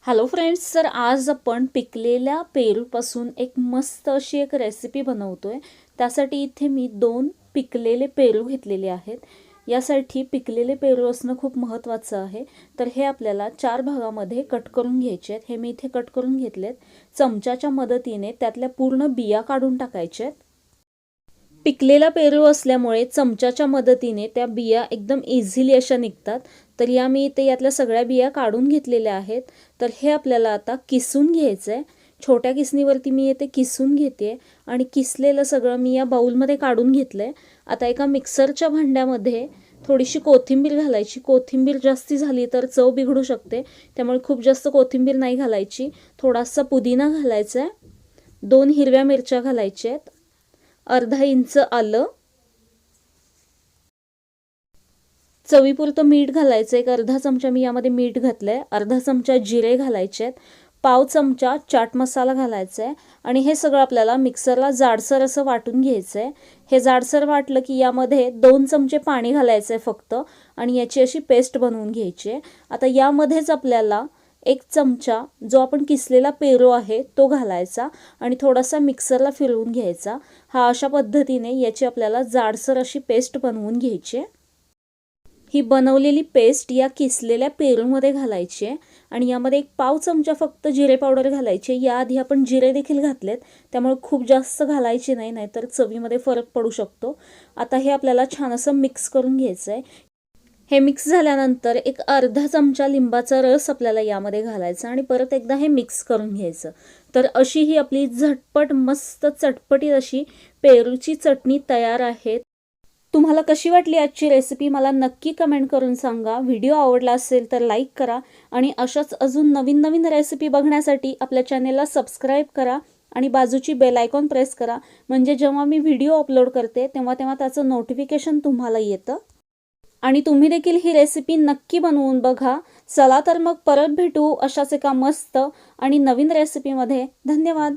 Hello friends, तर आज आपण पिकलेल्या पेरूपासून एक मस्त अशी एक रेसिपी बनवतोय। त्यासाठी इथे मी 2 पिकलेले पेरू घेतलेले आहेत। यासाठी पिकलेले पेरू असणं खूप महत्त्वाचं आहे। तर हे आपल्याला 4 भागामध्ये कट करून घ्यायचे आहेत। हे मी इथे कट करून घेतलेत। चमच्याच्या मदतीने त्यातल्या पूर्ण बिया काढून टाकायच्या आहेत। पिकलेला पेरू असल्यामुळे चमच्याच्या मदतीने त्या बिया एकदम इझिली अशा निघतात। तर मी इथे यातल्या सगळ्या बिया काढून घेतलेल्या आहेत। तर हे आपल्याला आता किसून घ्यायचं आहे। छोट्या किसणीवरती मी इथे किसून घेते आणि किसलेलं सगळं मी या बाउलमध्ये काढून घेतलंय। आता एका मिक्सरच्या भांड्यामध्ये थोडीशी कोथिंबीर घालायची। कोथिंबीर जास्ती झाली तर चव बिघडू शकते, त्यामुळे खूप जास्त कोथिंबीर नाही घालायची। थोडासा पुदिना घालायचा आहे, 2 हिरव्या मिरच्या घालायच्या आहेत, अर्धा इंच आलं, चवीपुरतं मीठ घालायचं, एक अर्धा चमचा मी यामध्ये मीठ घातलंय, अर्धा चमचा जिरे घालायचे आहेत, पाव चमचा चाट मसाला घालायचा आहे आणि हे सगळं आपल्याला मिक्सरला जाडसर असं वाटून घ्यायचं आहे। हे जाडसर वाटलं की यामध्ये 2 चमचे पाणी घालायचं आहे फक्त आणि याची अशी पेस्ट बनवून घ्यायची आहे। आता यामध्येच आपल्याला 1 चमचा जो आपण किसलेला पेरू आहे तो घालायचा आणि थोडासा मिक्सरला फिरवून घ्यायचा। हा अशा पद्धतीने याची आपल्याला जाडसर अशी पेस्ट बनवून घ्यायची आहे। ही बनवलेली पेस्ट या किसलेल्या पेरूमध्ये घालायची आहे आणि यामध्ये 1 पाव चमचा फक्त जिरे पावडर घालायची। याआधी आपण जिरे देखील घातलेत, त्यामुळे खूप जास्त घालायची नाही, नाहीतर चवीमध्ये फरक पडू शकतो। आता हे आपल्याला छान असं मिक्स करून घ्यायचं आहे। हे मिक्स झाल्यानंतर एक अर्धा चमचा लिंबाचा रस आपल्याला यामध्ये घालायचा आणि परत एकदा हे मिक्स करून घ्यायचं। तर अशी ही आपली झटपट मस्त चटपटीत अशी पेरूची चटणी तयार आहे। तुम्हाला कशी वाटली आजची रेसिपी मला नक्की कमेंट करून सांगा। व्हिडिओ आवडला असेल तर लाईक करा आणि अशाच अजून नवीन रेसिपी बघण्यासाठी आपल्या चॅनेलला सबस्क्राईब करा आणि बाजूची बेल आयकॉन प्रेस करा, म्हणजे जेव्हा मी व्हिडिओ अपलोड करते तेव्हा त्याचं नोटिफिकेशन तुम्हाला येतं। आणि तुम्ही देखील ही रेसिपी नक्की बनवून बघा। चला तर मग परत भेटू अशाच एका मस्त आणि नवीन रेसिपीमध्ये। धन्यवाद।